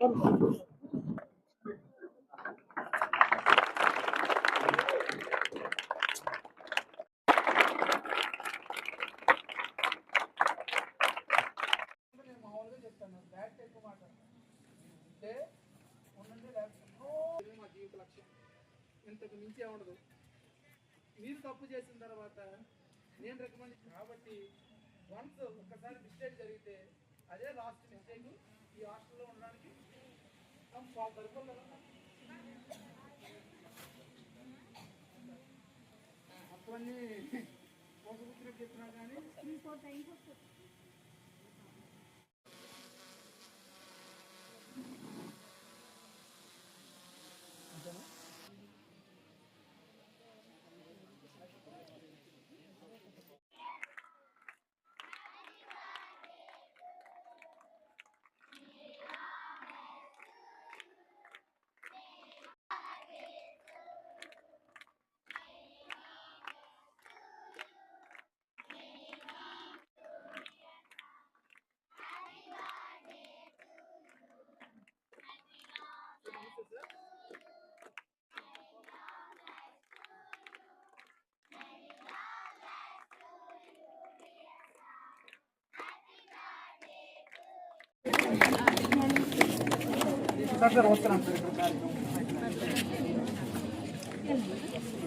ఇంతకు మించే ఉండదు. మీరు తప్పు చేసిన తర్వాత నేను రికమెండ్ కాబట్టి వన్స్ ఒక్కసారి మిస్టేక్ జరిగితే అదే లాస్ట్ మిస్టేక్ ఈ హాస్టల్లో ఉండడానికి సరిపోదు కదా. అప్పుడన్నీ పోసగుచ్చినట్టు చెప్పినా కానీ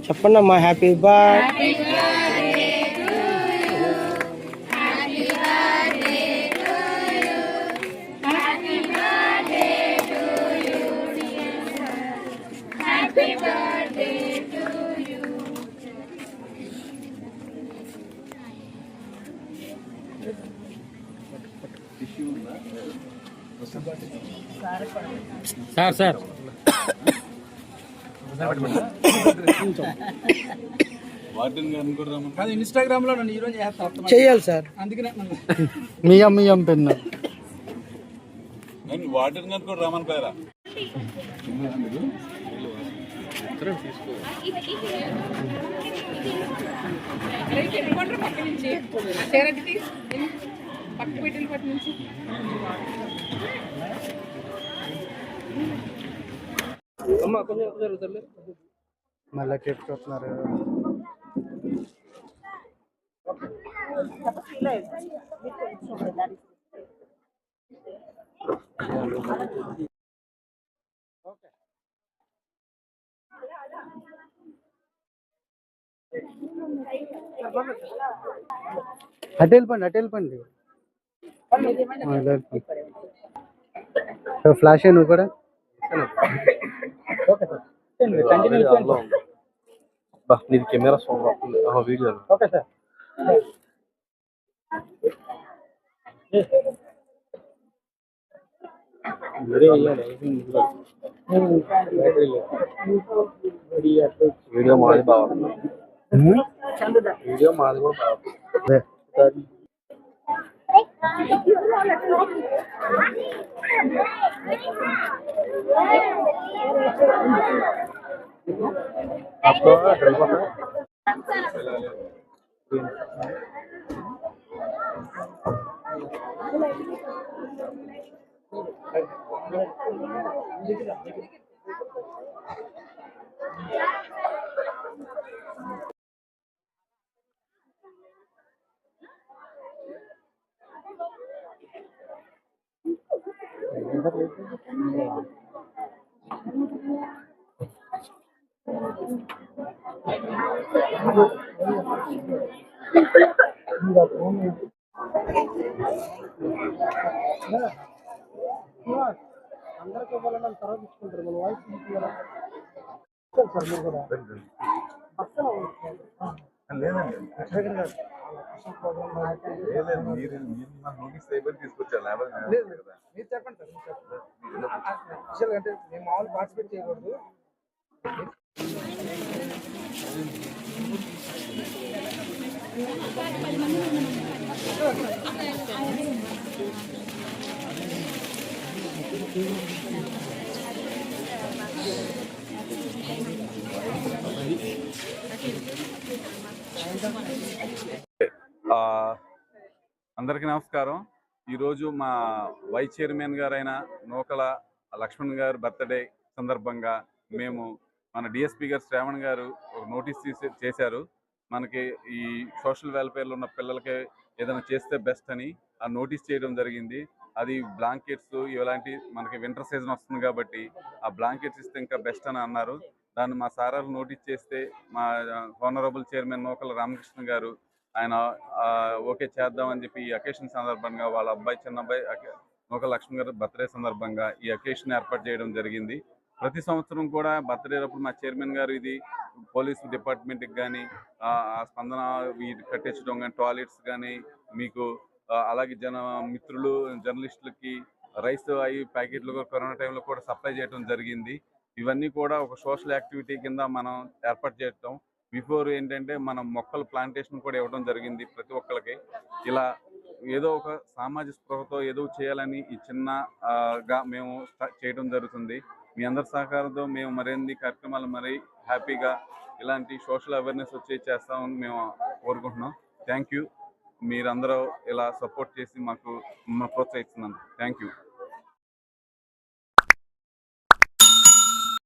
చెప్పండమ్మా. Happy birthday. సార్ ఇన్స్టాగ్రామ్ లో నన్ను ఈరోజు చెయ్యాలి సార్. అందుకనే మియం పెన్ వాటర్ గన్ కూడా రమన్ పేరా పక్క పెట్టిన పట్టి నుంచి అమ్మ కొంచెం జరుగుతుంది. మళ్ళీ కేక్ చూస్తున్నారు. అటు వెళ్ళిపోండి. ఫ్లాష్ నువ్వు కూడా. ఓకే సార్, నీది camera video. Okay sir. Video మాది బాగుంది. వీడియో మాది కూడా బాగుంది. आपको ड्राइवर है అందరికీ వాళ్ళ తర్వాత తీసుకుంటారు. మన వాయిస్ తీసుకుంటారా సార్ మీరు కూడా? లేదండి, తీసుకొచ్చారు. మీరు చెప్పండి సార్. అంటే మేము మామూలు పార్టిసిపేట్ చేయకూడదు. అందరికీ నమస్కారం. ఈరోజు మా వైస్ చైర్మన్ గారైన నూకల లక్ష్మణ్ గారు బర్త్డే సందర్భంగా మేము మన డిఎస్పీ గారు శ్రావణ్ గారు ఒక నోటీస్ చేశారు. మనకి ఈ సోషల్ వెల్ఫేర్లో ఉన్న పిల్లలకి ఏదైనా చేస్తే బెస్ట్ అని ఆ నోటీస్ చేయడం జరిగింది. అది బ్లాంకెట్స్ ఇలాంటి మనకి వింటర్ సీజన్ వస్తుంది కాబట్టి ఆ బ్లాంకెట్స్ ఇస్తే ఇంకా బెస్ట్ అని అన్నారు. దాన్ని మా సారాలు నోటీస్ చేస్తే మా హానరబుల్ చైర్మన్ నూకల రామకృష్ణ గారు ఆయన ఓకే చేద్దామని చెప్పి ఈ అకేషన్ సందర్భంగా వాళ్ళ అబ్బాయి చిన్న అబ్బాయి నూకల లక్ష్మణ్ గారు బర్త్డే సందర్భంగా ఈ అకేషన్ ఏర్పాటు చేయడం జరిగింది. ప్రతి సంవత్సరం కూడా బర్త్డే అప్పుడు మా చైర్మన్ గారు ఇది పోలీసు డిపార్ట్మెంట్కి కానీ ఆ స్పందన వీటి కట్టించడం కానీ టాయిలెట్స్ కానీ మీకు అలాగే మిత్రులు జర్నలిస్టులకి రైస్ అవి ప్యాకెట్లు కరోనా టైంలో కూడా సప్లై చేయడం జరిగింది. ఇవన్నీ కూడా ఒక సోషల్ యాక్టివిటీ కింద మనం ఏర్పాటు చేయటం. బిఫోర్ ఏంటంటే మనం మొక్కల ప్లాంటేషన్ కూడా ఇవ్వడం జరిగింది ప్రతి ఒక్కరికి. ఇలా ఏదో ఒక సామాజిక స్పృహతో ఏదో చేయాలని ఈ చిన్నగా మేము చేయడం జరుగుతుంది. మీ అందరి సహకారంతో మేము మరిన్ని కార్యక్రమాలు హ్యాపీగా ఇలాంటి సోషల్ అవేర్నెస్ వచ్చి చేస్తామని మేము కోరుకుంటున్నాం. Thank you. మీరందరూ ఇలా సపోర్ట్ చేసి మాకు ప్రోత్సహిస్తున్నాను. Thank you.